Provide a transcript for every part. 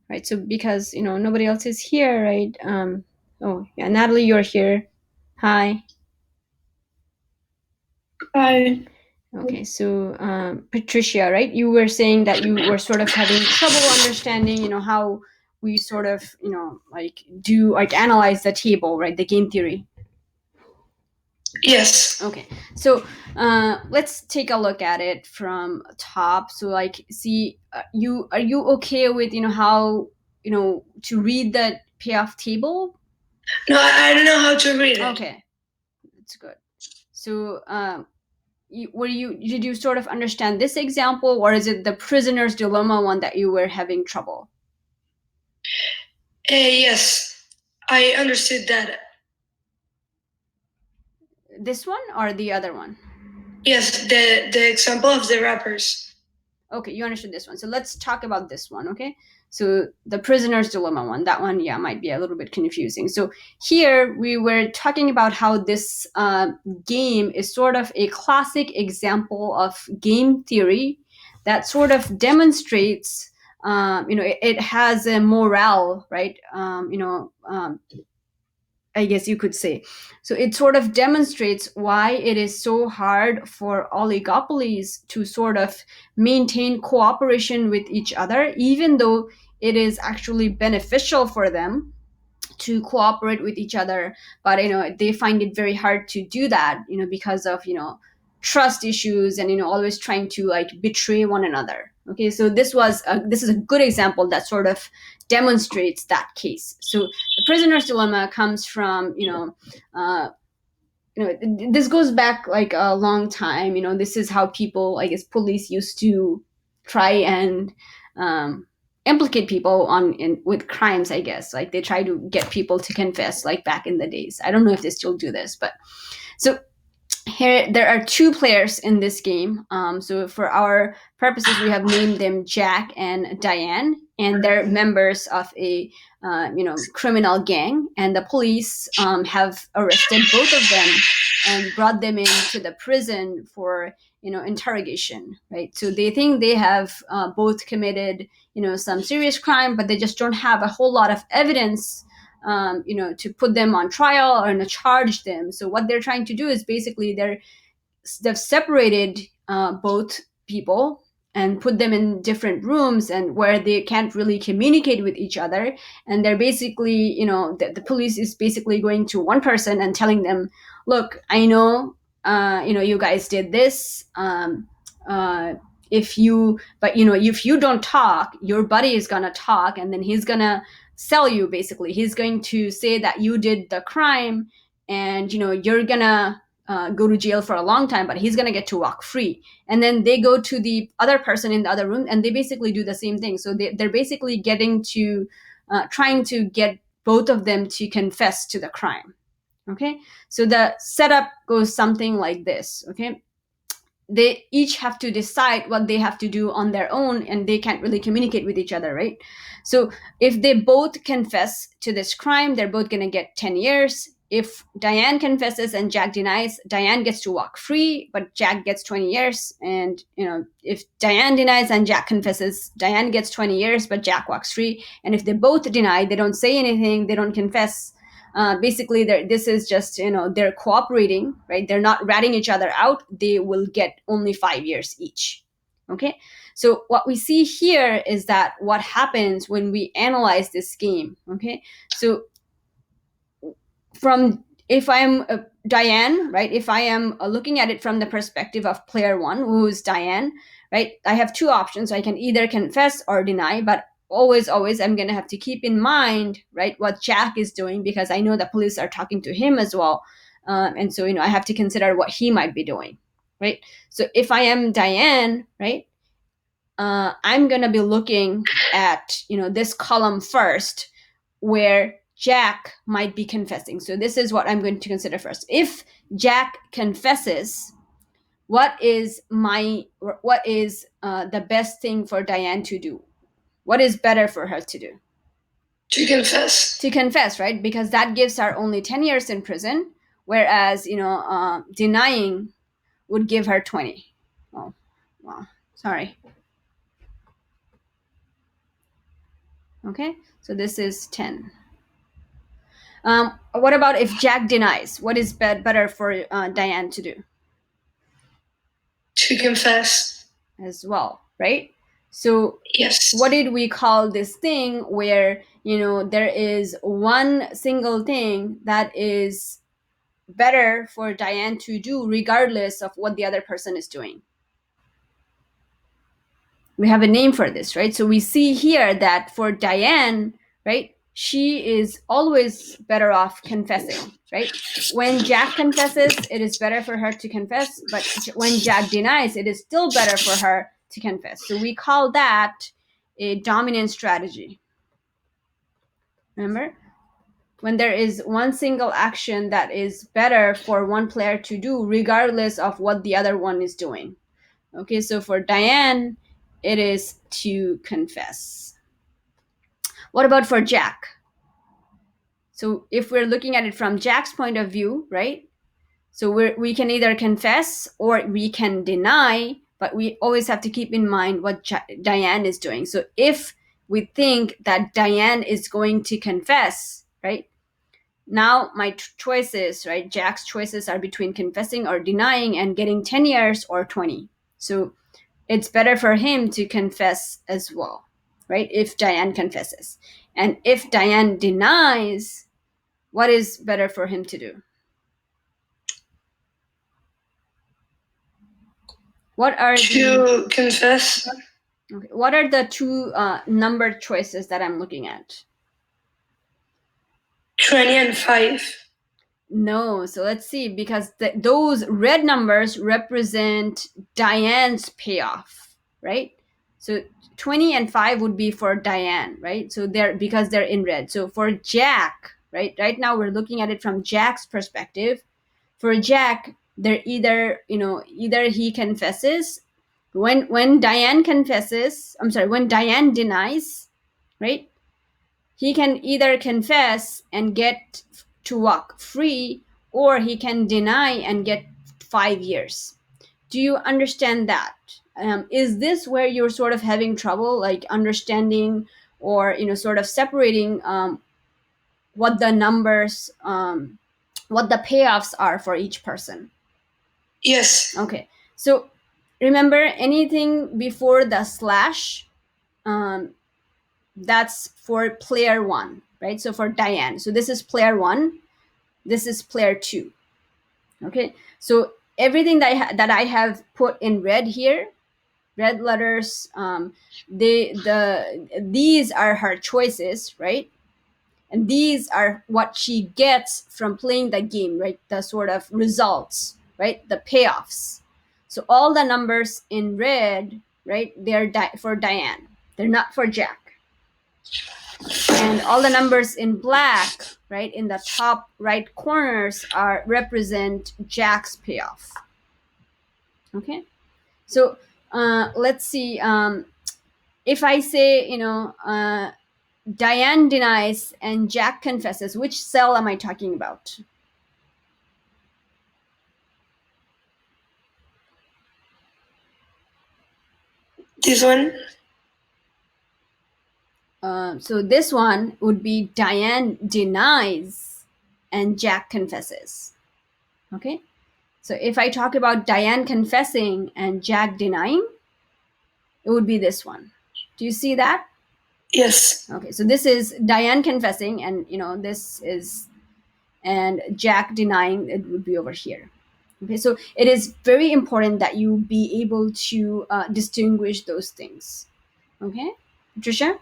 right? So because, nobody else is here, right? Oh, yeah, Natalie, you're here. Hi. Hi. Okay, so Patricia, right? You were saying that you were sort of having trouble understanding, how we sort of, analyze the table, right? The game theory. Yes. Okay, so let's take a look at it from top. So, see, are you okay with, how, to read the payoff table? No, I don't know how to read it. Okay, that's good. So, did you sort of understand this example, or is it the prisoner's dilemma one that you were having trouble? Yes, I understood that. This one or the other one? Yes, the example of the rappers. Okay, you understood this one. So let's talk about this one, okay? So the prisoner's dilemma one, that one, yeah, might be a little bit confusing. So here we were talking about how this game is sort of a classic example of game theory that sort of demonstrates, it has a morale, right? I guess you could say. So it sort of demonstrates why it is so hard for oligopolies to sort of maintain cooperation with each other, even though it is actually beneficial for them to cooperate with each other. But they find it very hard to do that, because of trust issues, and always trying to betray one another. Okay, so this is a good example that sort of demonstrates that case. So the prisoner's dilemma comes from this goes back like a long time. This is how people, I guess, police used to try and implicate people with crimes, I guess. Like they try to get people to confess, like back in the days. I don't know if they still do this, but so here there are two players in this game. So for our purposes, we have named them Jack and Diane, and they're members of a criminal gang, and the police have arrested both of them and brought them into the prison for interrogation, right? So they think they have both committed some serious crime, but they just don't have a whole lot of evidence to put them on trial or to charge them. So what they're trying to do is basically they've separated both people and put them in different rooms and where they can't really communicate with each other. And they're basically, the police is basically going to one person and telling them, look, I know, you guys did this. If you, but if you don't talk, your buddy is gonna talk, and then he's gonna sell you. Basically, he's going to say that you did the crime, and you're gonna go to jail for a long time, but he's gonna get to walk free. And then they go to the other person in the other room, and they basically do the same thing. So they're basically getting to trying to get both of them to confess to the crime. Okay, so the setup goes something like this. Okay, they each have to decide what they have to do on their own, and they can't really communicate with each other, right? So if they both confess to this crime, they're both going to get 10 years. If Diane confesses and Jack denies, Diane gets to walk free, but Jack gets 20 years. And if Diane denies and Jack confesses, Diane gets 20 years, but Jack walks free. And if they both deny, they don't say anything, they don't confess, basically this is just they're cooperating, right? They're not ratting each other out, they will get only 5 years each. Okay, so what we see here is that what happens when we analyze this game. Okay, so from if I'm Diane, right? If I am looking at it from the perspective of player one, who's Diane, right? I have two options. I can either confess or deny, but always I'm going to have to keep in mind, right, what Jack is doing, because I know the police are talking to him as well. And so, I have to consider what he might be doing, right? So if I am Diane, right, I'm going to be looking at, this column first, where Jack might be confessing. So this is what I'm going to consider first. If Jack confesses, what is the best thing for Diane to do? What is better for her to do? To confess. To confess, right? Because that gives her only 10 years in prison, whereas denying would give her 20. Oh, well, sorry. Okay, so this is 10. What about if Jack denies? What is better for Diane to do To confess. as well, right? So Yes. what did we call this thing where, there is one single thing that is better for Diane to do regardless of what the other person is doing? We have a name for this, right? So we see here that for Diane, right, she is always better off confessing, right? When Jack confesses, it is better for her to confess, but when Jack denies, it is still better for her to confess. So we call that a dominant strategy. Remember? When there is one single action that is better for one player to do, regardless of what the other one is doing. Okay, so for Diane, it is to confess. What about for Jack? So if we're looking at it from Jack's point of view, right? So we can either confess or we can deny, but we always have to keep in mind what Diane is doing. So if we think that Diane is going to confess, right? Now my choices, right? Jack's choices are between confessing or denying and getting 10 years or 20. So it's better for him to confess as well, right? If Diane confesses. And if Diane denies, what is better for him to do? What are To confess. Okay, what are the two number choices that I'm looking at? 20 and 5. No, so let's see, because those red numbers represent Diane's payoff, right? So 20 and 5 would be for Diane, right? So because they're in red. So for Jack, right now we're looking at it from Jack's perspective. For Jack, they're either he confesses. When Diane confesses, when Diane denies, right, he can either confess and get to walk free, or he can deny and get 5 years. Do you understand that? Is this where you're sort of having trouble, like understanding or sort of separating what the numbers, what the payoffs are for each person? Yes. Okay, so remember, anything before the slash, that's for player one, right? So for Diane, so this is player one, this is player two. Okay, so everything that I have put in red here, red letters, these are her choices, right? And these are what she gets from playing the game, right? The sort of results, right? The payoffs. So all the numbers in red, right, they're for Diane, they're not for Jack. And all the numbers in black, right, in the top right corners represent Jack's payoff. Okay, so let's see. If I say, Diane denies and Jack confesses, which cell am I talking about? This one. So this one would be Diane denies and Jack confesses. Okay, so if I talk about Diane confessing and Jack denying, it would be this one. Do you see that? Yes. Okay, so this is Diane confessing, and this is, and Jack denying, it would be over here. Okay, so it is very important that you be able to distinguish those things. Okay, Patricia?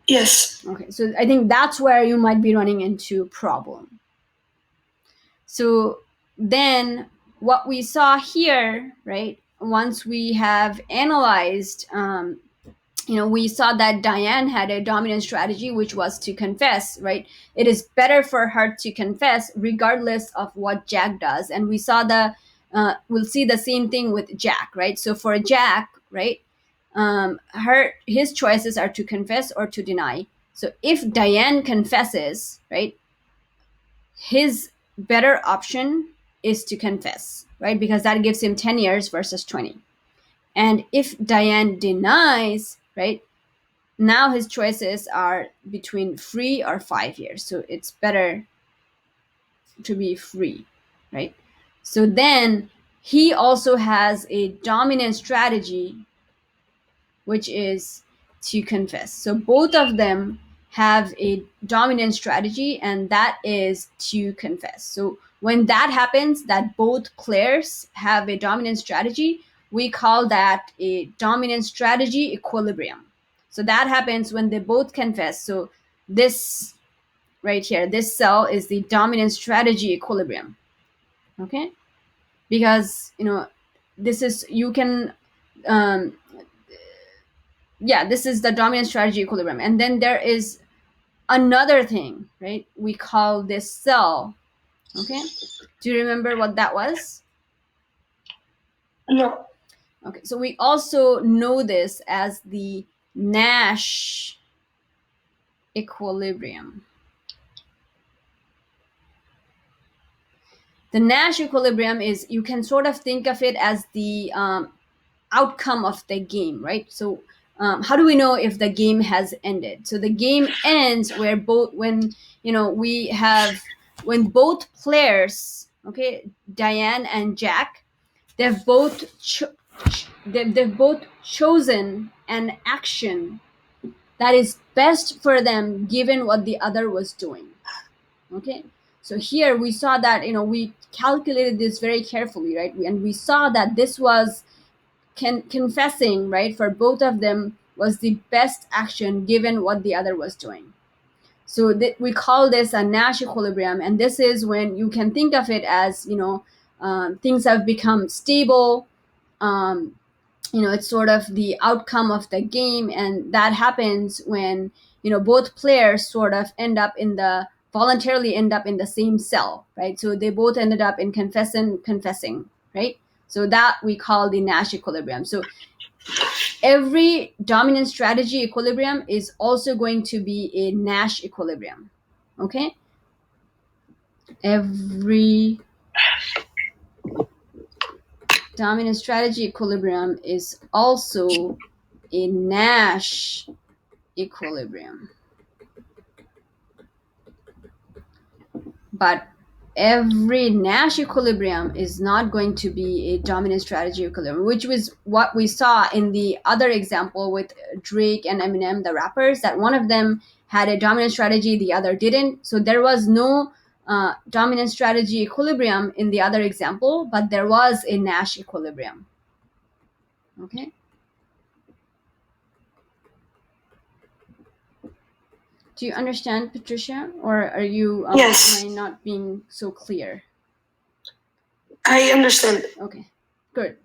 Yes. Okay, so I think that's where you might be running into problem. So then what we saw here, right, once we have analyzed, we saw that Diane had a dominant strategy, which was to confess, right? It is better for her to confess regardless of what Jack does. And we saw we'll see the same thing with Jack, right? So for Jack, right, his choices are to confess or to deny. So if Diane confesses, right, his better option is to confess, right? Because that gives him 10 years versus 20. And if Diane denies, right, now his choices are between free or 5 years. So it's better to be free, right? So then he also has a dominant strategy, which is to confess. So both of them have a dominant strategy, and that is to confess. So when that happens, that both players have a dominant strategy, we call that a dominant strategy equilibrium. So that happens when they both confess. So this right here, this cell is the dominant strategy equilibrium. Okay, because this is, you can yeah, this is the dominant strategy equilibrium. And then there is another thing, right? We call this cell. Okay, do you remember what that was? No. Okay, so we also know this as the Nash equilibrium. The Nash equilibrium is, you can sort of think of it as the outcome of the game, right? So how do we know if the game has ended? So the game ends where both, when we have, when both players, okay, Diane and Jack, they've both they've both chosen an action that is best for them given what the other was doing. Okay, so here we saw that we calculated this very carefully, right? And we saw that this was confessing, right, for both of them was the best action given what the other was doing. So we call this a Nash equilibrium, and this is when you can think of it as things have become stable. um, it's sort of the outcome of the game, and that happens when both players sort of voluntarily end up in the same cell, right? So they both ended up in confessing, right? So that we call the Nash equilibrium. So every dominant strategy equilibrium is also going to be a Nash equilibrium. Okay, every dominant strategy equilibrium is also a Nash equilibrium. But every Nash equilibrium is not going to be a dominant strategy equilibrium, which was what we saw in the other example with Drake and Eminem, the rappers, that one of them had a dominant strategy, the other didn't. So there was no dominant strategy equilibrium in the other example, but there was a Nash equilibrium. Okay. Do you understand, Patricia, or are you Yes. am I not being so clear? I understand. Okay, good.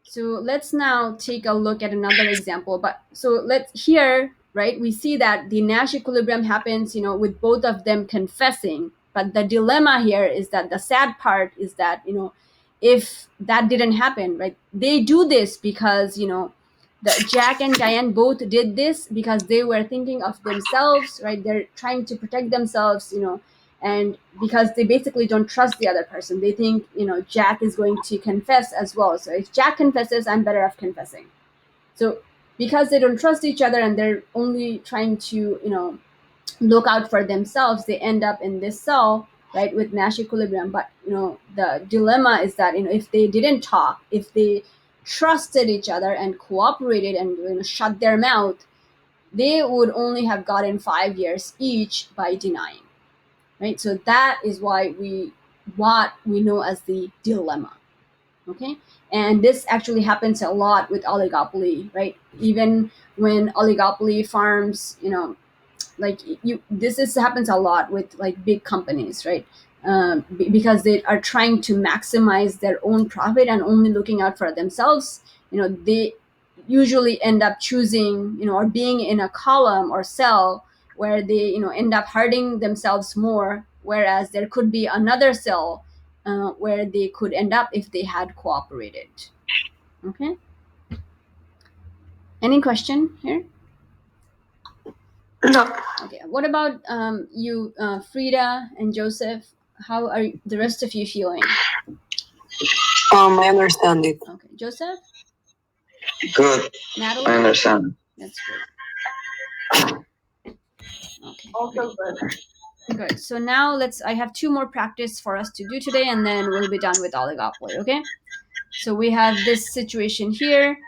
So let's now take a look at another example. But so let's here, right? We see that the Nash equilibrium happens, with both of them confessing. But the dilemma here is that the sad part is that, if that didn't happen, right? They do this because, the Jack and Diane both did this because they were thinking of themselves, right? They're trying to protect themselves, and because they basically don't trust the other person. They think Jack is going to confess as well, so if Jack confesses, I'm better off confessing. So because they don't trust each other and they're only trying to look out for themselves, they end up in this cell, right, with Nash equilibrium. But the dilemma is that if they didn't talk, if they trusted each other and cooperated and shut their mouth, they would only have gotten 5 years each by denying, right? So that is what we know as the dilemma. Okay, and this actually happens a lot with oligopoly, right? Even when oligopoly farms, like happens a lot with like big companies, right? Because they are trying to maximize their own profit and only looking out for themselves. They usually end up choosing, or being in a column or cell where they end up hurting themselves more, whereas there could be another cell where they could end up if they had cooperated. Okay, any question here? No. Okay, what about you, Frida and Joseph? How are the rest of you feeling? I understand it. Okay, Joseph? Good. Natalie? I understand. That's great. Also good. Good. So now I have 2 more practice for us to do today, and then we'll be done with oligopoly, okay? So we have this situation here.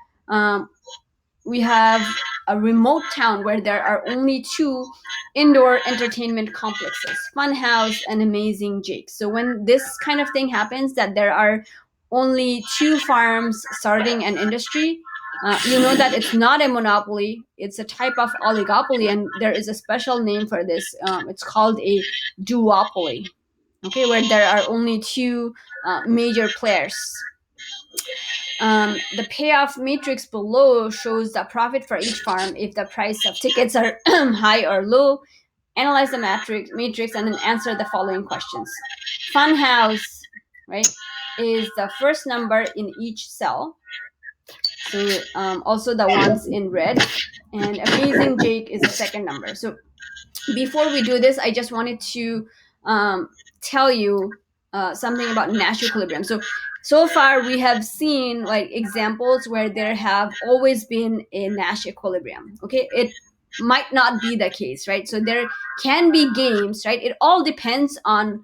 We have a remote town where there are only 2 indoor entertainment complexes, Funhouse and Amazing Jake. So when this kind of thing happens, that there are only 2 farms starting an industry, you know that it's not a monopoly, it's a type of oligopoly, and there is a special name for this. It's called a duopoly, okay, where there are only 2 major players. The payoff matrix below shows the profit for each farm if the price of tickets are high or low. Analyze the matrix and then answer the following questions. Funhouse, right, is the first number in each cell. So also the ones in red. And Amazing Jake is the second number. So before we do this, I just wanted to tell you something about Nash equilibrium. So far we have seen like examples where there have always been a Nash equilibrium. Okay, it might not be the case, right? So there can be games, right? It all depends on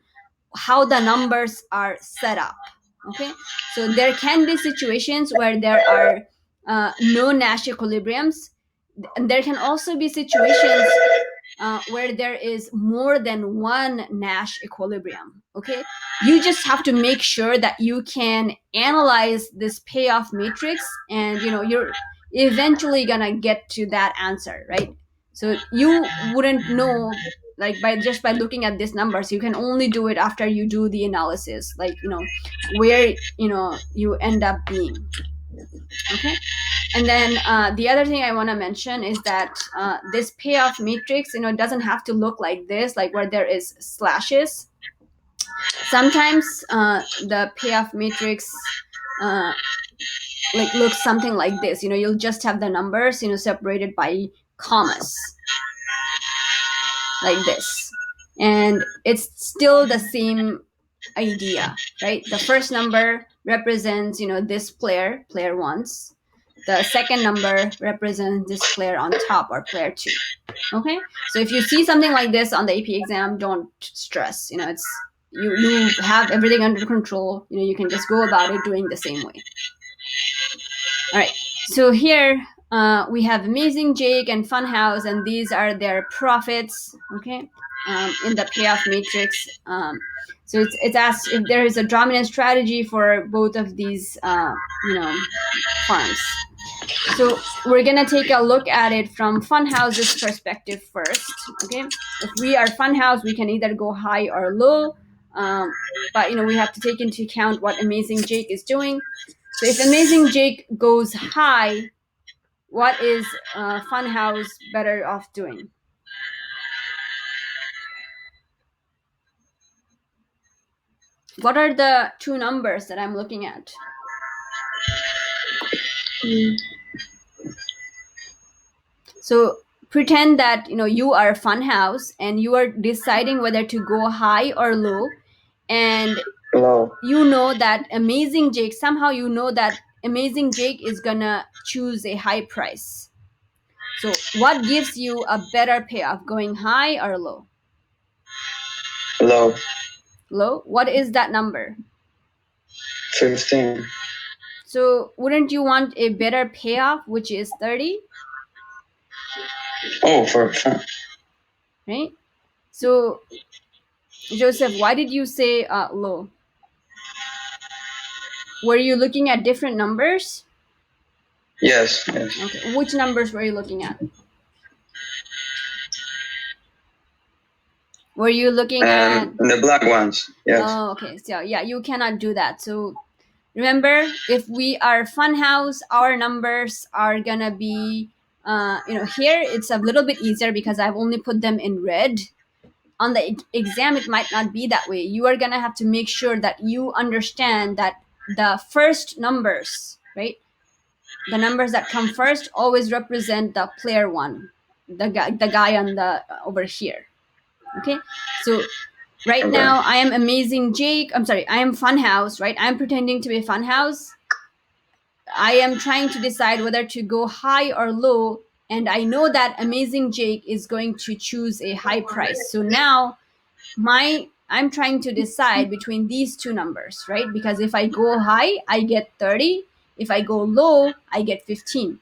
how the numbers are set up. Okay, so there can be situations where there are no Nash equilibriums, and there can also be situations where there is more than one Nash equilibrium. Okay, you just have to make sure that you can analyze this payoff matrix, and you're eventually gonna get to that answer, right? So you wouldn't know, like, by looking at these numbers. You can only do it after you do the analysis, like where you end up being. Okay, and then the other thing I want to mention is that this payoff matrix, doesn't have to look like this, like where there is slashes. Sometimes the payoff matrix like looks something like this. You'll just have the numbers, separated by commas, like this, and it's still the same idea, right? The first number represents this player ones. The second number represents this player on top, or player 2. Okay, so if you see something like this on the AP exam, don't stress. It's you have everything under control. You can just go about it doing the same way. All right, so here we have Amazing Jake and Funhouse, and these are their profits. Okay, in the payoff matrix. So it's asked if there is a dominant strategy for both of these farms. So we're gonna take a look at it from Funhouse's perspective first. Okay, if we are Funhouse, we can either go high or low, but we have to take into account what Amazing Jake is doing. So if Amazing Jake goes high, what is Funhouse better off doing? What are the 2 numbers that I'm looking at? So pretend that you are Funhouse and you are deciding whether to go high or low, and Low. that Amazing Jake, somehow that Amazing Jake is gonna choose a high price. So what gives you a better payoff, going high or low? Low. Low. What is that number? 15. So wouldn't you want a better payoff, which is 30? Oh, for fun. Right? So Joseph, why did you say low? Were you looking at different numbers? Yes. Okay. Which numbers were you looking at? Were you looking at the black ones? Yes. Oh, okay. So yeah, you cannot do that. So remember, if we are Funhouse, our numbers are gonna be here it's a little bit easier because I've only put them in red. On the exam, it might not be that way. You are gonna have to make sure that you understand that the first numbers, right? The numbers that come first always represent the player 1, the guy on the over here. Okay, so right now I am Amazing Jake. I'm sorry, I am Funhouse, right? I'm pretending to be Funhouse. I am trying to decide whether to go high or low and I know that Amazing Jake is going to choose a high price. So now I'm trying to decide between these two numbers, right? Because if I go high, I get 30. If I go low, I get 15,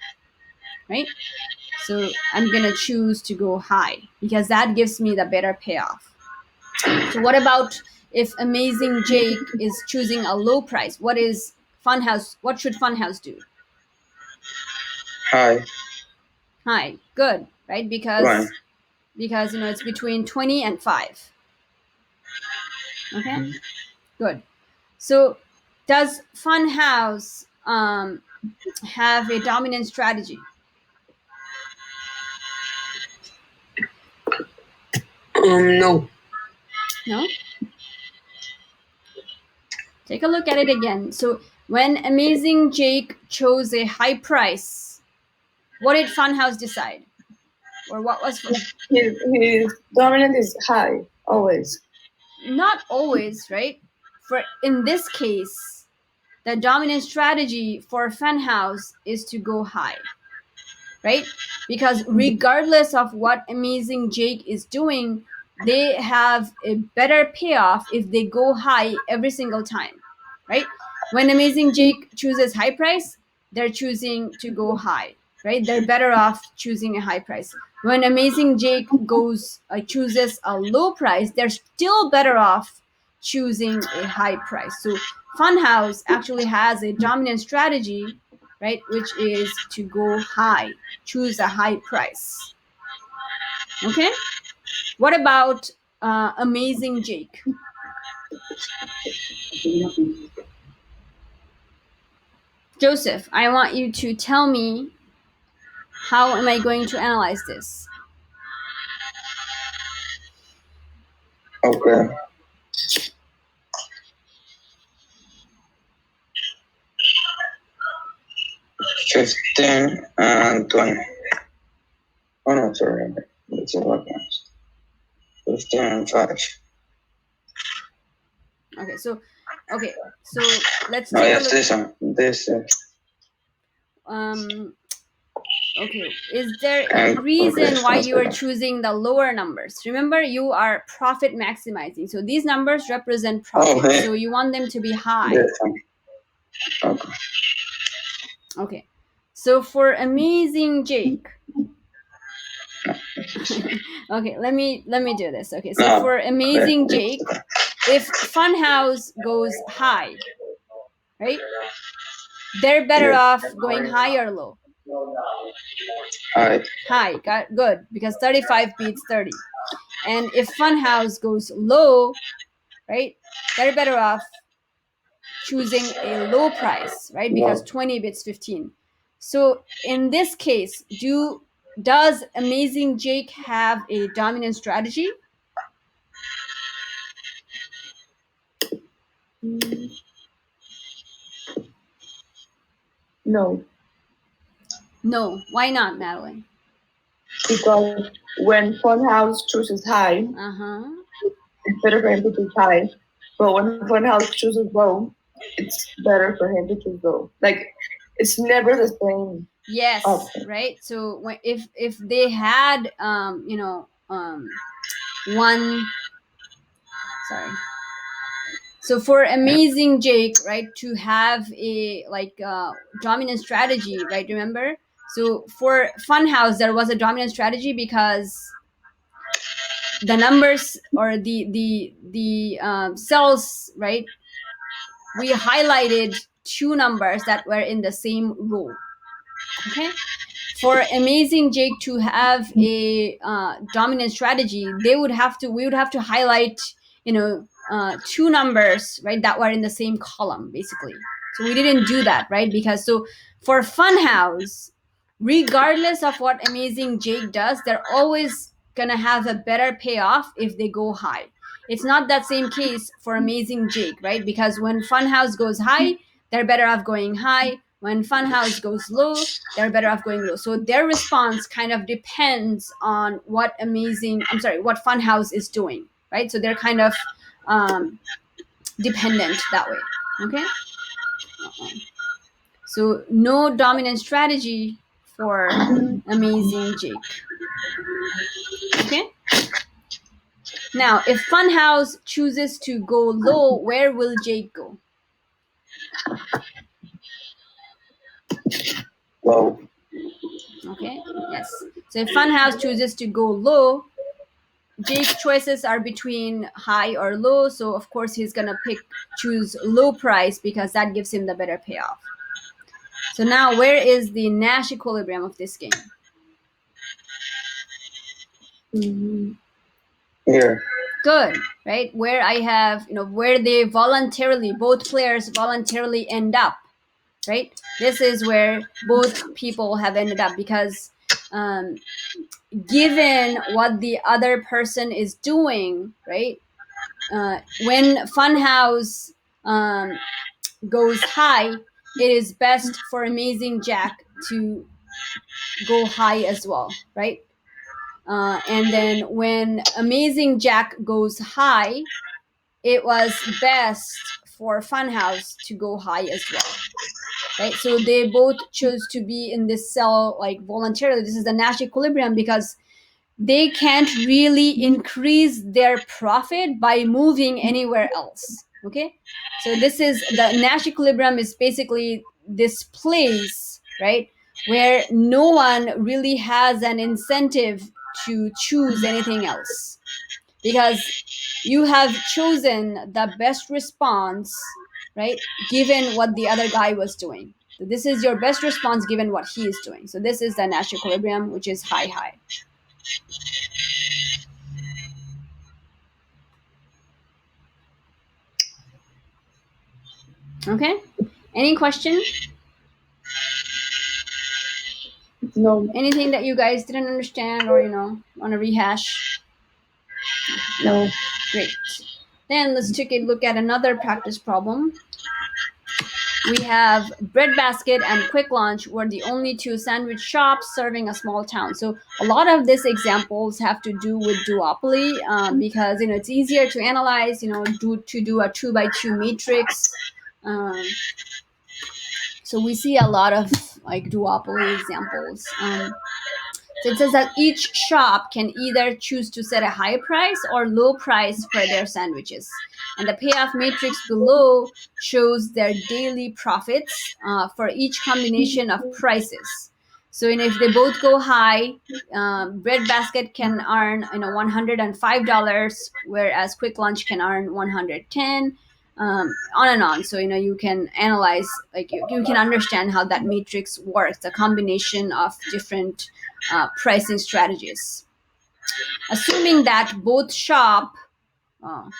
right? So I'm gonna choose to go high because that gives me the better payoff. So what about if Amazing Jake is choosing a low price? What should Funhouse do? High. High. Good, right? One. Because it's between 20 and 5. Okay? Good. So does Funhouse have a dominant strategy? No. No? Take a look at it again. So when Amazing Jake chose a high price, what did Funhouse decide? Or what was His dominant is high, always. not always, right? For in this case, the dominant strategy for Funhouse is to go high, right? Because regardless of what Amazing Jake is doing, they have a better payoff if they go high every single time, right? When Amazing Jake chooses high price, they're choosing to go high, right? They're better off choosing a high price. When Amazing Jake chooses a low price, they're still better off choosing a high price. So Funhouse actually has a dominant strategy, right, which is to go high, choose a high price. Okay? What about Amazing Jake? Joseph, I want you to tell me, how am I going to analyze this? Okay. $15 and $20. Oh no, sorry. It's 11. $15 and $5. Okay, so let's No, take a yes, look. this one. This. Okay, is there a reason why you are choosing the lower numbers? Remember, you are profit maximizing. So these numbers represent profit. Okay. So you want them to be high. This one. Okay. Okay. So for Amazing Jake. Okay, let me do this. Okay, so for Amazing Jake, if Funhouse goes high, right? They're better off going high or low. High. High, got good, because 35 beats 30. And if Funhouse goes low, right? They're better off choosing a low price, right? Because 20 beats 15. So in this case, does Amazing Jake have a dominant strategy? No. No. Why not, Natalie? Because when Funhouse chooses high, it's better for him to choose high. But when Funhouse chooses low, it's better for him to choose low. Like, it's never the same. Yes, right. So if they had one, sorry. So for Amazing Jake, right, to have a dominant strategy, right? Remember, so for Funhouse there was a dominant strategy because the numbers or the cells, right? We highlighted two numbers that were in the same row. Okay. For Amazing Jake to have a dominant strategy, we would have to highlight, two numbers, right, that were in the same column, basically. So we didn't do that, right? Because so for Funhouse, regardless of what Amazing Jake does, they're always gonna have a better payoff if they go high. It's not that same case for Amazing Jake, right? Because when Funhouse goes high, they're better off going high. When Funhouse goes low, they're better off going low. So their response kind of depends on what Funhouse is doing, right? So they're kind of dependent that way. Okay. So no dominant strategy for Amazing Jake. Okay. Now, if Funhouse chooses to go low, where will Jake go? Low. Okay, yes. So if Funhouse chooses to go low, Jake's choices are between high or low. So of course he's gonna choose low price because that gives him the better payoff. So now where is the Nash equilibrium of this game? Here. Good, right? Where I have, where they voluntarily, both players voluntarily end up, right? This is where both people have ended up because given what the other person is doing, right? When Funhouse goes high, it is best for Amazing Jack to go high as well, right? And then when Amazing Jack goes high, it was best for Funhouse to go high as well, right? So they both chose to be in this cell like voluntarily. This is the Nash equilibrium because they can't really increase their profit by moving anywhere else. Okay, so this is the Nash equilibrium is basically this place, right, where no one really has an incentive to choose anything else because you have chosen the best response, right, given what the other guy was doing. So this is your best response given what he is doing. So this is the Nash equilibrium, which is high high. Okay, any question? No. Anything that you guys didn't understand or want to rehash? No. Great. Then let's take a look at another practice problem. We have Breadbasket and Quick Lunch were the only two sandwich shops serving a small town. So a lot of these examples have to do with duopoly because it's easier to analyze. To do a 2x2 matrix. So we see a lot of like duopoly examples. So it says that each shop can either choose to set a high price or low price for their sandwiches. And the payoff matrix below shows their daily profits for each combination of prices. So if they both go high, Breadbasket can earn $105, whereas Quick Lunch can earn $110. On and on. So you can analyze, like you can understand how that matrix works, the combination of different pricing strategies. Assuming that both shop, I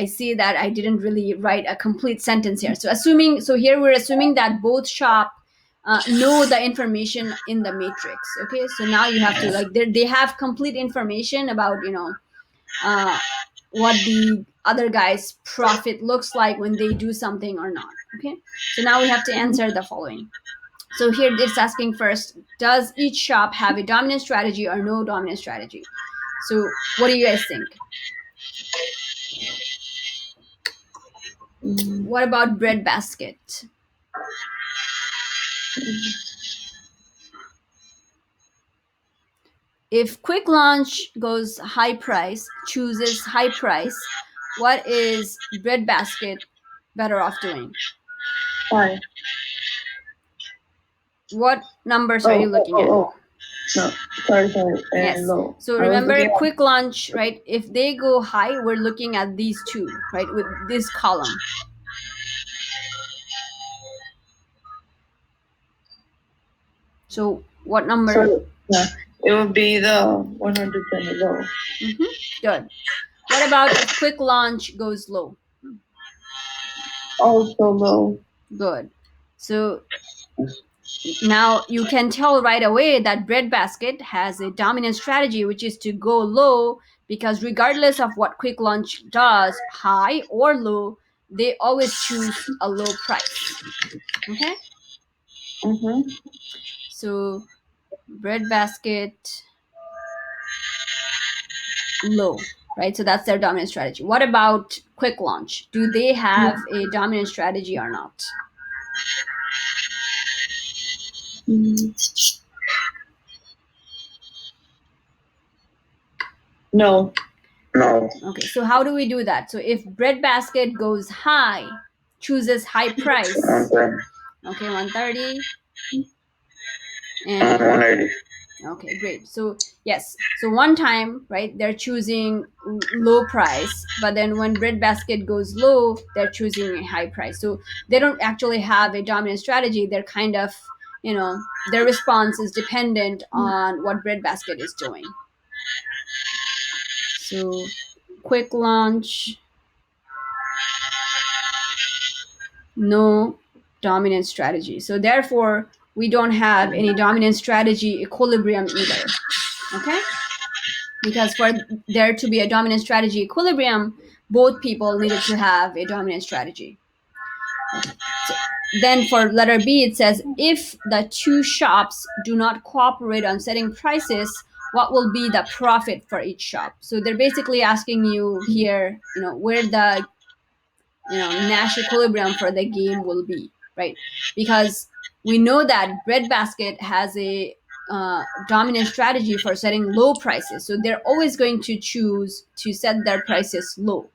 see that I didn't really write a complete sentence here. So here we're assuming that both shop know the information in the matrix. Okay, so now you have to they have complete information about what the other guy's profit looks like when they do something or not. Okay, so now we have to answer the following. So here it's asking first, does each shop have a dominant strategy or no dominant strategy? So what do you guys think? What about Breadbasket? If Quick Lunch goes high price, chooses high price, what is Breadbasket better off doing? High. What numbers are you looking at? No, sorry. Yes. Low. So remember Quick Lunch, right? If they go high, we're looking at these two, right? With this column. So what number? So, yeah, it would be the 110 low. Good. What about if Quick Lunch goes low? Also low. Good. So now you can tell right away that Breadbasket has a dominant strategy, which is to go low, because regardless of what Quick Lunch does, high or low, they always choose a low price. Okay? So Breadbasket low, right? So that's their dominant strategy. What about Quick Lunch? Do they have a dominant strategy or not? No. No. Okay, so how do we do that? So if breadbasket goes high, chooses high price. 110. Okay, 130. And And 180. okay, great. So yes, so one time, right, they're choosing low price, but then when breadbasket goes low, they're choosing a high price. So they don't actually have a dominant strategy. They're kind of, their response is dependent on what breadbasket is doing. So quick launch, no dominant strategy. So therefore, we don't have any dominant strategy equilibrium either. Okay? Because for there to be a dominant strategy equilibrium, both people needed to have a dominant strategy. So then for letter B, it says, if the two shops do not cooperate on setting prices, what will be the profit for each shop? So they're basically asking you here, where the Nash equilibrium for the game will be, right? Because we know that breadbasket has a dominant strategy for setting low prices. So they're always going to choose to set their prices low,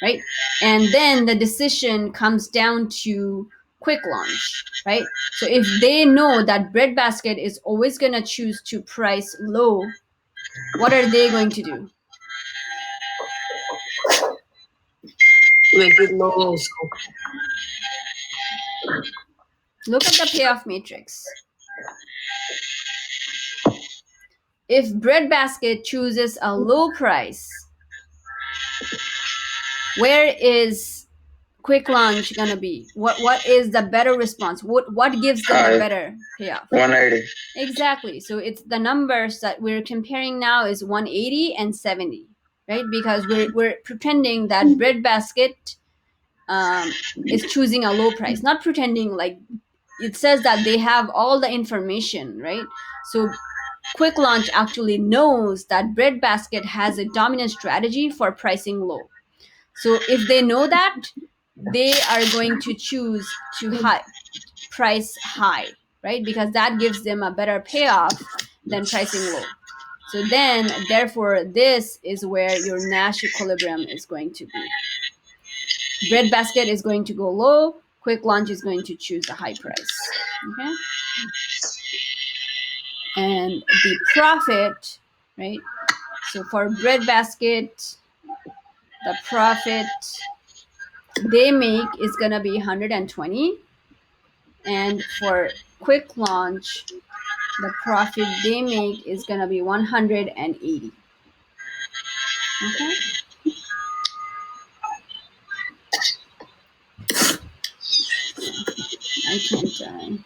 right? And then the decision comes down to quick launch, right? So if they know that breadbasket is always going to choose to price low, what are they going to do? Make it low. Look at the payoff matrix. If breadbasket chooses a low price, where is quick launch gonna be? What is the better response? What gives them a better payoff? 180. Exactly. So it's the numbers that we're comparing now is 180 and 70, right? Because we're pretending that breadbasket is choosing a low price, not pretending, like it says that they have all the information, right? So quick launch actually knows that breadbasket has a dominant strategy for pricing low. So if they know that, they are going to choose to price high, right? Because that gives them a better payoff than pricing low. So then, therefore, this is where your Nash equilibrium is going to be. Breadbasket is going to go low. Quick launch is going to choose a high price. Okay. And the profit, right? So for breadbasket, the profit they make is gonna be 120, and for quick launch, the profit they make is gonna be 180. Okay. I can't.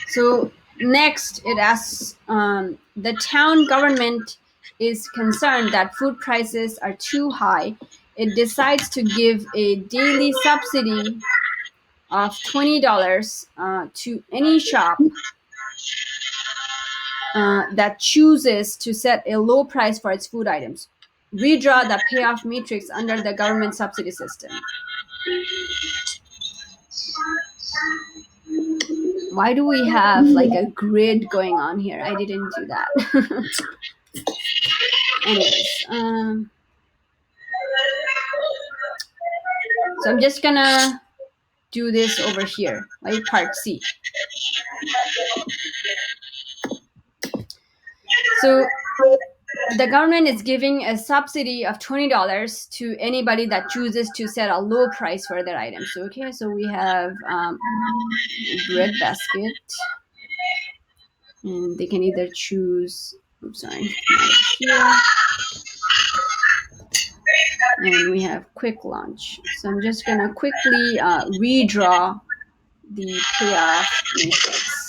So next, it asks, the town government is concerned that food prices are too high. It decides to give a daily subsidy of $20 to any shop that chooses to set a low price for its food items. Redraw the payoff matrix under the government subsidy system. Why do we have like a grid going on here? I didn't do that. Anyways, so I'm just gonna do this over here, like part C. So the government is giving a subsidy of $20 to anybody that chooses to set a low price for their items. So, okay, so we have breadbasket, and they can either choose, oops, sorry, here. And we have quick launch. So I'm just gonna quickly redraw the payoff matrix.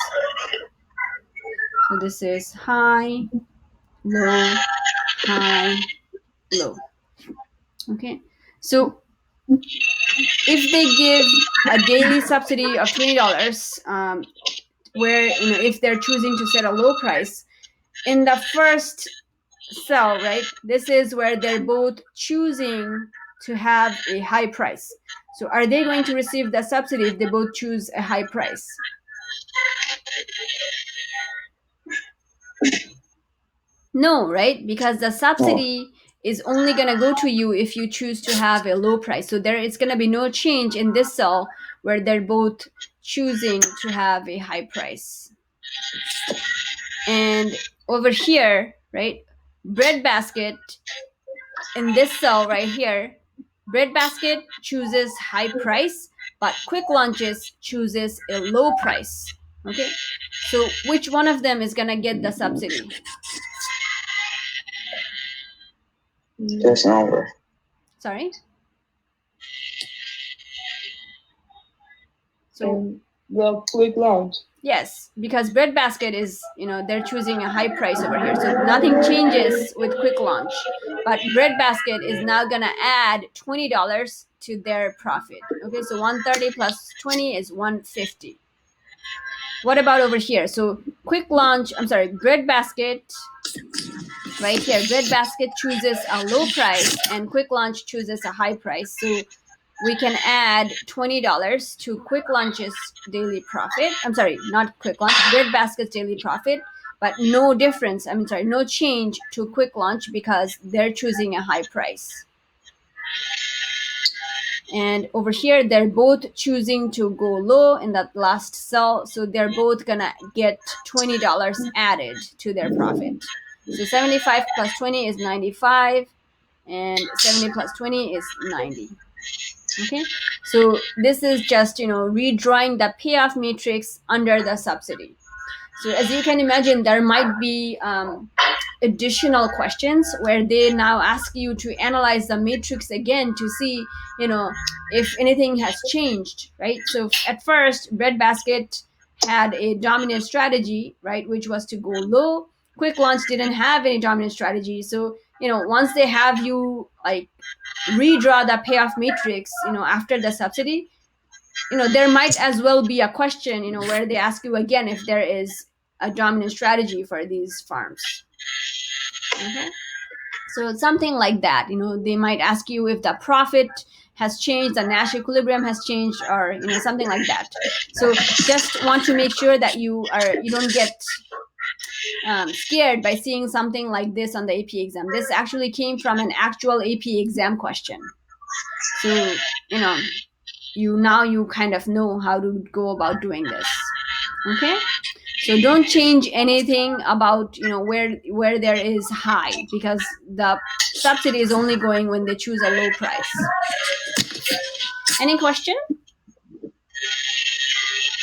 So this is high, low, high, low. Okay, so if they give a daily subsidy of $20, where if they're choosing to set a low price, in the first cell, right, this is where they're both choosing to have a high price. So are they going to receive the subsidy if they both choose a high price? No, right? Because the subsidy is only going to go to you if you choose to have a low price. So there is going to be no change in this cell where they're both choosing to have a high price. And over here, right, breadbasket, in this cell right here, breadbasket chooses high price, but Quick Lunches chooses a low price. Okay, so which one of them is gonna get the subsidy? This number. Sorry. So the Quick Lunch. Yes, because breadbasket is, they're choosing a high price over here. So nothing changes with Quick Lunch. But breadbasket is now going to add $20 to their profit. Okay, so 130 plus 20 is 150. What about over here? So breadbasket, right here, breadbasket chooses a low price and Quick Lunch chooses a high price. So we can add $20 to Quick Lunch's daily profit. I'm sorry, not Quick Lunch, breadbasket's daily profit, but no difference. No change to Quick Lunch because they're choosing a high price. And over here, they're both choosing to go low in that last cell. So they're both gonna get $20 added to their profit. So 75 plus 20 is 95 and 70 plus 20 is 90. Okay, so this is just, redrawing the payoff matrix under the subsidy. So as you can imagine, there might be additional questions where they now ask you to analyze the matrix again to see, if anything has changed, right? So at first, breadbasket had a dominant strategy, right, which was to go low. Quick Lunch didn't have any dominant strategy. So, once they have you redraw the payoff matrix, after the subsidy, there might as well be a question, where they ask you again if there is a dominant strategy for these farms. Okay, so something like that. They might ask you if the profit has changed, the Nash equilibrium has changed, or something like that. So just want to make sure that you don't get scared by seeing something like this on the AP exam. This actually came from an actual AP exam question. So you kind of know how to go about doing this. Okay, so don't change anything about where there is high, because the subsidy is only going when they choose a low price. Any question?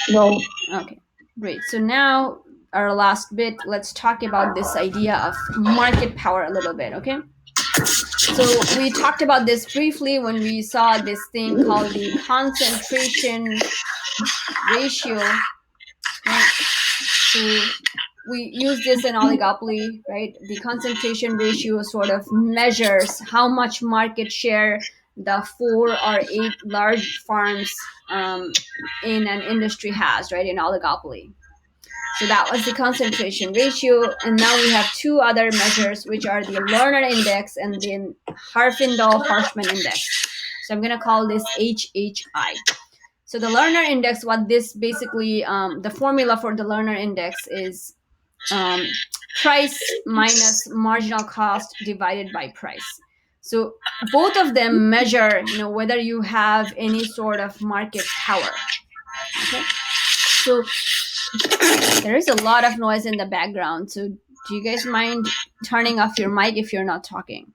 No. Okay, great. So now our last bit, let's talk about this idea of market power a little bit. Okay, so we talked about this briefly when we saw this thing called the concentration ratio, right? So we use this in oligopoly, right? The concentration ratio sort of measures how much market share the 4 or 8 large farms in an industry has, right, in oligopoly. So that was the concentration ratio. And now we have 2 other measures, which are the Lerner index and the Herfindahl-Hirschman index. So I'm going to call this HHI. So the Lerner index, what this basically, the formula for the Lerner index is price minus marginal cost divided by price. So both of them measure, whether you have any sort of market power. Okay. So there is a lot of noise in the background. So do you guys mind turning off your mic if you're not talking?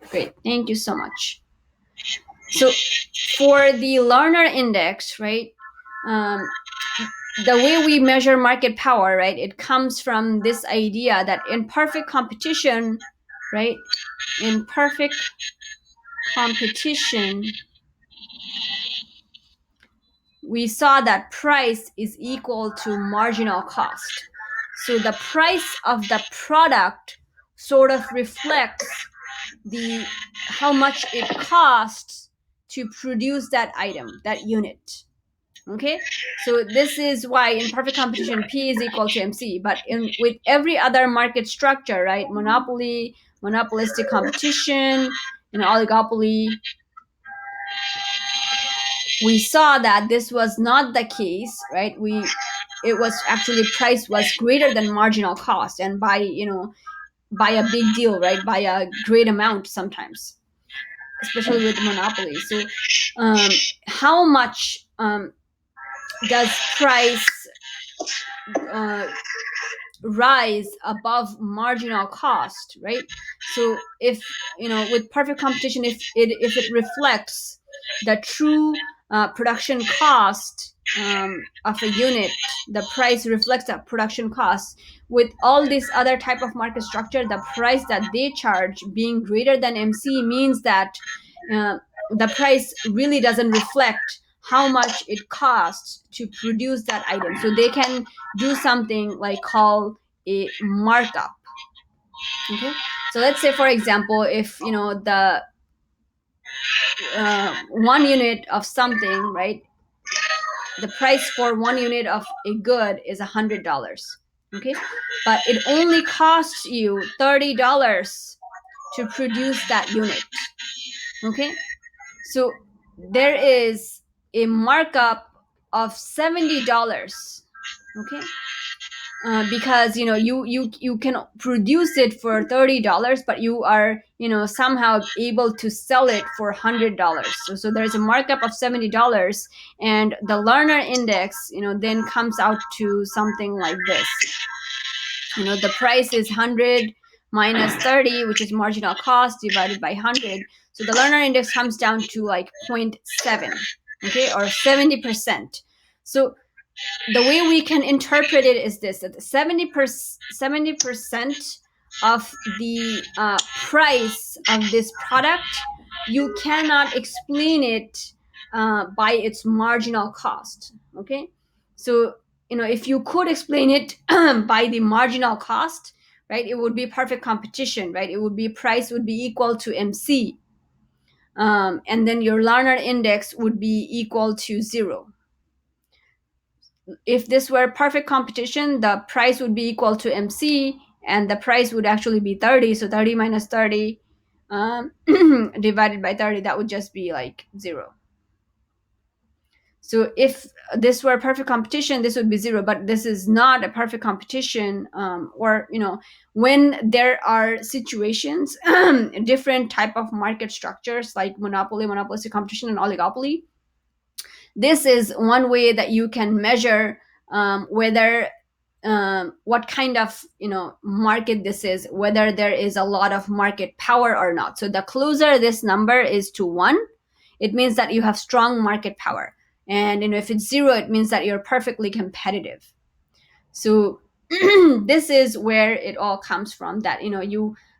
Great. Thank you so much. So for the Lerner index, right, the way we measure market power, right, it comes from this idea that in perfect competition, right, in perfect competition, we saw that price is equal to marginal cost. So the price of the product sort of reflects how much it costs to produce that item, that unit. Okay, so this is why in perfect competition P is equal to MC. But with every other market structure, right, monopoly, monopolistic competition, oligopoly, we saw that this was not the case, right? It was actually price was greater than marginal cost, and by a big deal, right? By a great amount sometimes, especially with monopoly. So how much does price rise above marginal cost, right? So if with perfect competition, if it reflects the true production cost of a unit, the price reflects that production cost. With all this other type of market structure, the price that they charge being greater than MC means that the price really doesn't reflect how much it costs to produce that item. So they can do something like call a markup. Okay, so let's say, for example, if the 1 unit of something, right, the price for 1 unit of a good is $100. Okay, but it only costs you $30 to produce that unit. Okay, so there is a markup of $70. Okay, because you can produce it for $30, but you are somehow able to sell it for $100. So there's a markup of $70, and the Lerner index then comes out to something like this. The price is 100 minus 30, which is marginal cost, divided by 100. So the Lerner index comes down to like 0.7, okay, or 70%. So the way we can interpret it is this: that 70% of the price of this product, you cannot explain it by its marginal cost. Okay, so if you could explain it by the marginal cost, right, it would be perfect competition, right? It would be price would be equal to MC, and then your Lerner index would be equal to 0. If this were perfect competition, the price would be equal to MC, and the price would actually be 30. So 30 minus 30 divided by 30, that would just be like 0. So if this were perfect competition, this would be 0, but this is not a perfect competition. Or when there are situations, different type of market structures like monopoly, monopolistic competition, and oligopoly, this is one way that you can measure whether what kind of market this is, whether there is a lot of market power or not. So the closer this number is to 1, it means that you have strong market power, and if it's 0, it means that you're perfectly competitive. So this is where it all comes from, that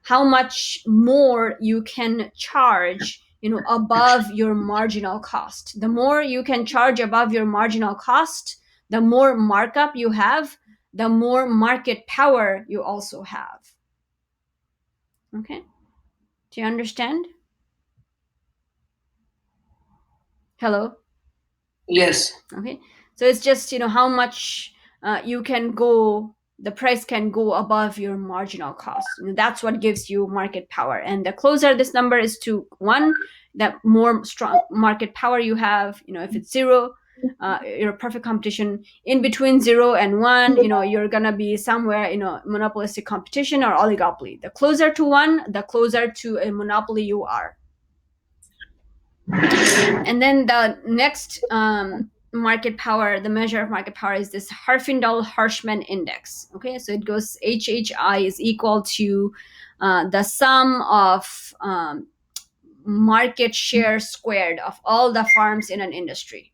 how much more you can charge above your marginal cost. The more you can charge above your marginal cost, the more markup you have, the more market power you also have. Okay, do you understand? Hello? Yes. Okay, so it's just how much you can go, the price can go above your marginal cost. That's what gives you market power. And the closer this number is to 1, the more strong market power you have. If it's 0, you're perfect competition. In between 0 and 1, you're gonna be somewhere monopolistic competition or oligopoly. The closer to 1, the closer to a monopoly you are. And then the next market power, the measure of market power, is this Herfindahl-Hirschman index. Okay, so it goes HHI is equal to the sum of market share squared of all the farms in an industry.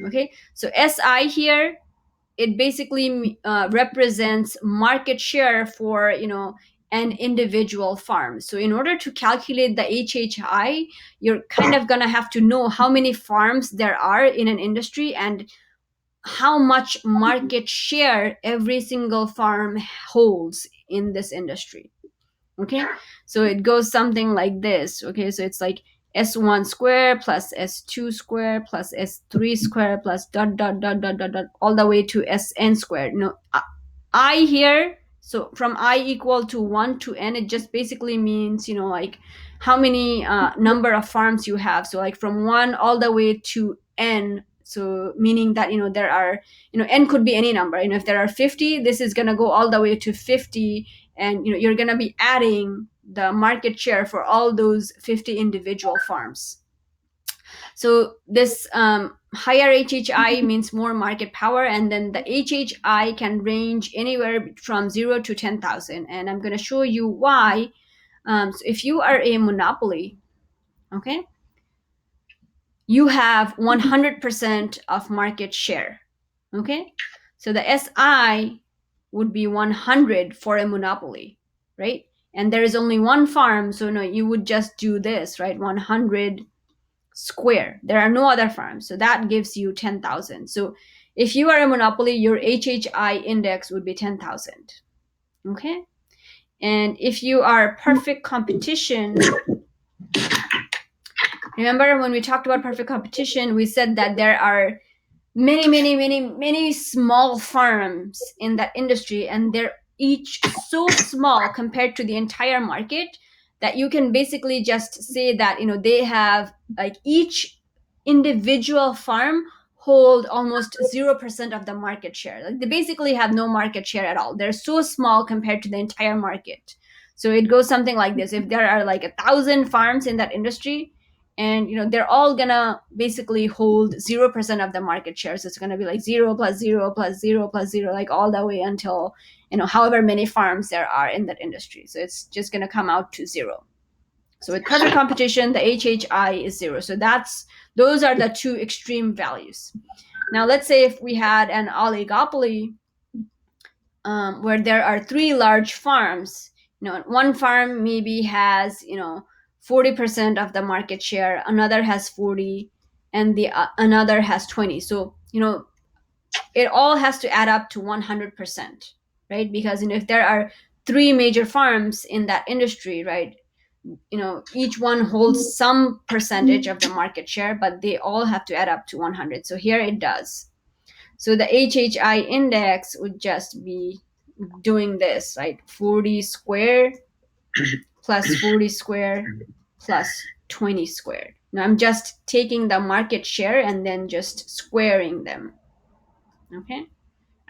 Okay, so SI here, it basically represents market share for an individual farm. So in order to calculate the HHI, you're kind of gonna have to know how many farms there are in an industry and how much market share every single farm holds in this industry. Okay, so it goes something like this. Okay, so it's like S1 square plus S2 square plus S3 square plus dot, all the way to Sn squared. I here So from I equal to 1 to n, it just basically means, you know, like how many number of farms you have. So like from 1 all the way to n. So meaning that, you know, there are, you know, n could be any number. You know, if there are 50, this is going to go all the way to 50. And, you know, you're going to be adding the market share for all those 50 individual farms. So this higher HHI means more market power, and then the HHI can range anywhere from 0 to 10,000. And I'm going to show you why. So if you are a monopoly, okay, you have 100% of market share, okay? So the SI would be 100 for a monopoly, right? And there is only one farm, so no, you would just do this, right? 100 square. There are no other farms, so that gives you 10,000. So if you are a monopoly, your HHI index would be 10,000, okay? And if you are perfect competition, remember when we talked about perfect competition, we said that there are many small farms in that industry, and they're each so small compared to the entire market that you can basically just say that, you know, they have, like, each individual farm hold almost 0% of the market share. Like, they basically have no market share at all. They're so small compared to the entire market. So it goes something like this: if there are like 1,000 farms in that industry, and, you know, they're all gonna basically hold 0% of the market share. So it's gonna be like 0 plus 0 plus 0 plus 0, like all the way until, you know, however many farms there are in that industry. So it's just gonna come out to 0. So with perfect competition, the HHI is 0. So those are the two extreme values. Now let's say if we had an oligopoly where there are 3 large farms. You know, one farm maybe has, you know, 40% of the market share, another has 40, and the another has 20. So, you know, it all has to add up to 100%, right? Because, you know, if there are 3 major farms in that industry, right, you know, each one holds some percentage of the market share, but they all have to add up to 100. So here it does. So the HHI index would just be doing this, right? 40 squared plus 40 squared plus 20 squared. Now I'm just taking the market share and then just squaring them, okay?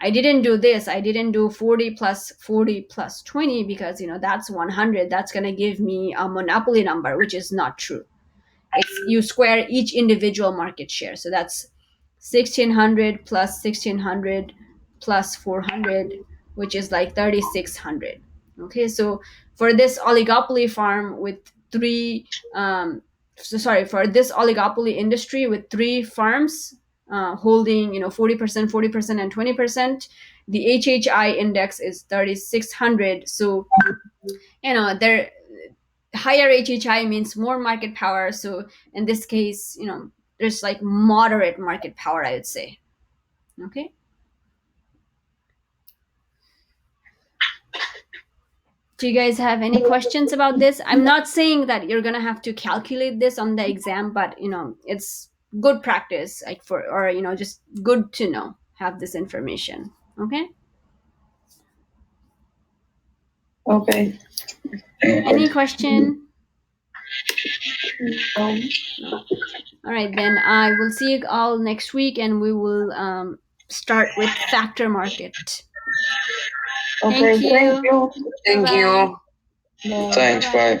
I didn't do this. I didn't do 40 plus 40 plus 20 because, you know, that's 100. That's going to give me a monopoly number, which is not true. It's, you square each individual market share. So that's 1,600 plus 1,600 plus 400, which is like 3,600. Okay, so for this oligopoly farm with 3, for this oligopoly industry with 3 farms holding, you know, 40%, 40%, and 20%, the HHI index is 3,600. So, you know, there, higher HHI means more market power. So in this case, you know, there's like moderate market power, I would say. Okay. Do you guys have any questions about this? I'm not saying that you're gonna have to calculate this on the exam, but, you know, it's good practice, like, for, or, you know, just good to know, have this information. Okay. Okay. Any question? No. All right, then I will see you all next week, and we will start with factor market. Okay, Thank you. Thank Bye-bye. you. Thanks, bye.